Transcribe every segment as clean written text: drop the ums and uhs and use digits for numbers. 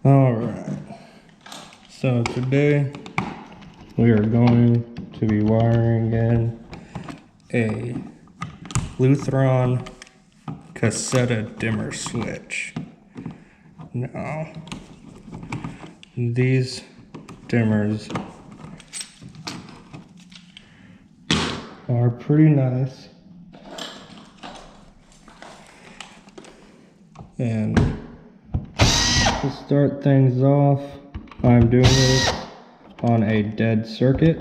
Alright, so today we are going to be wiring in a Lutheran Caseta dimmer switch. Now, these dimmers are pretty nice, and to start things off, I'm doing this on a dead circuit.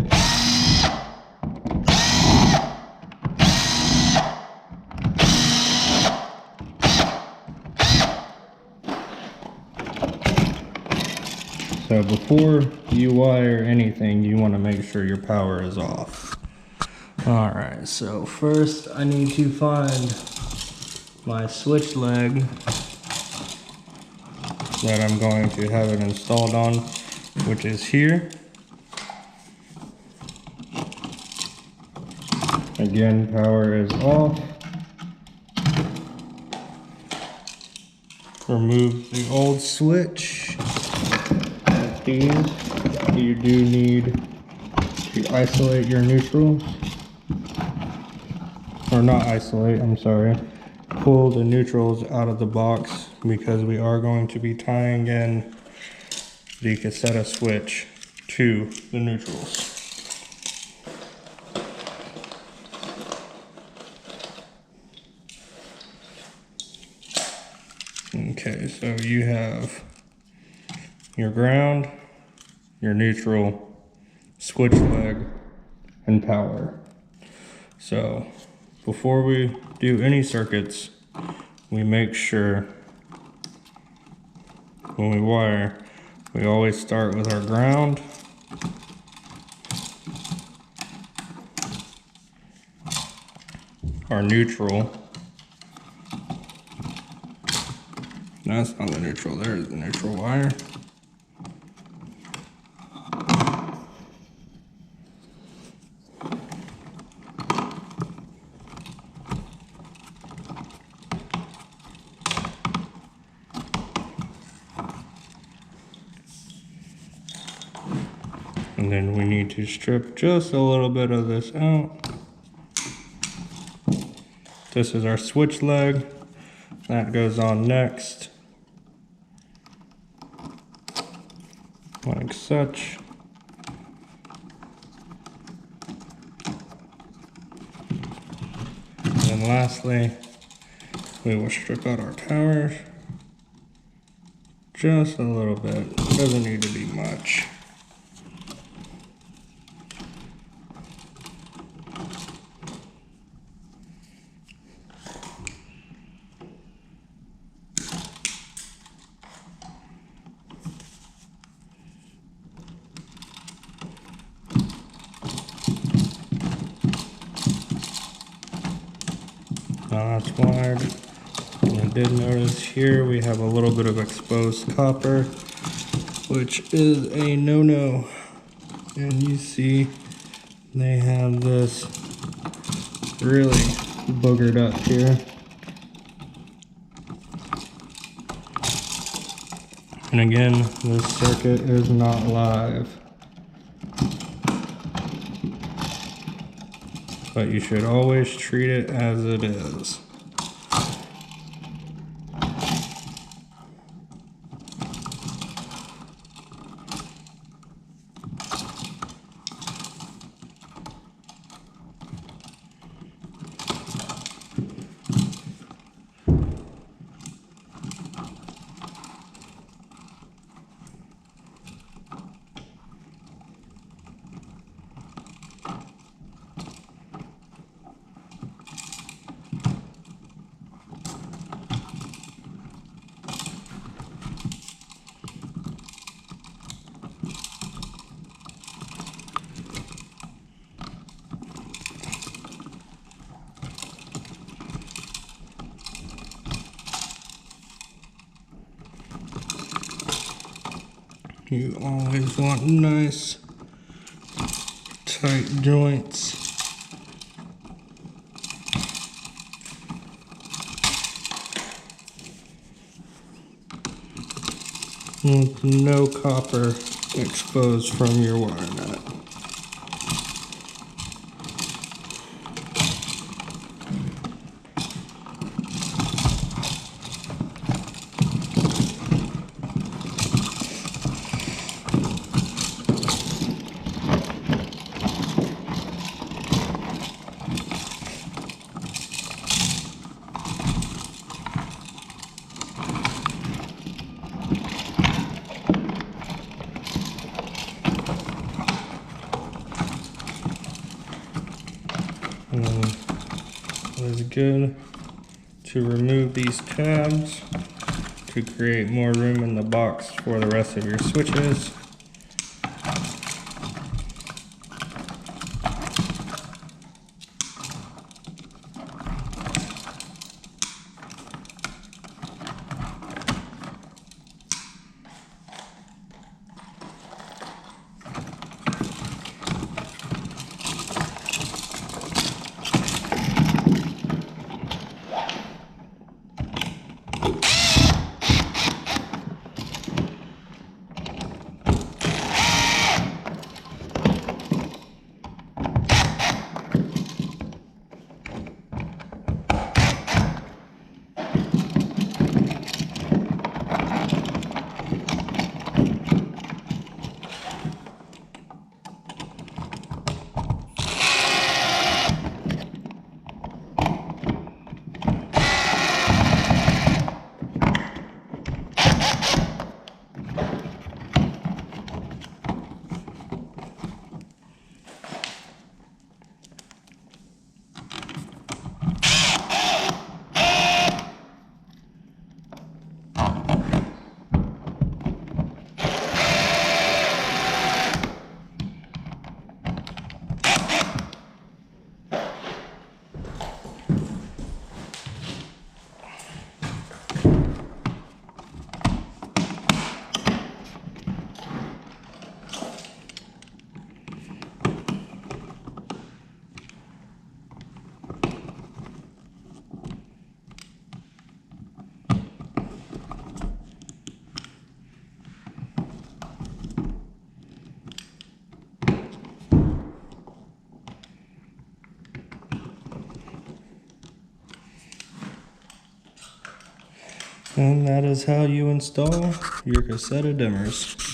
So before you wire anything, you want to make sure your power is off. Alright, so first I need to find my switch leg that I'm going to have it installed on, which is here. Again, power is off. Remove the old switch. With these, you do need to isolate your neutrals. Or not isolate, I'm sorry. Pull the neutrals out of the box because we are going to be tying in the Caseta switch to the neutrals. Okay, so you have your ground, your neutral, switch leg, and power. So before we do any circuits, we make sure when we wire, we always start with our ground, our neutral. That's not the neutral, there's the neutral wire. And then we need to strip just a little bit of this out. This is our switch leg. That goes on next. Like such. And then lastly, we will strip out our towers. Just a little bit. Doesn't need to be much. Now that's wired. And I did notice here we have a little bit of exposed copper, which is a no-no. And you see they have this really boogered up here. And again, this circuit is not live. But you should always treat it as it is. You always want nice, tight joints. with no copper exposed from your wire nut. It is good to remove these tabs to create more room in the box for the rest of your switches. And that is how you install your Caseta dimmers.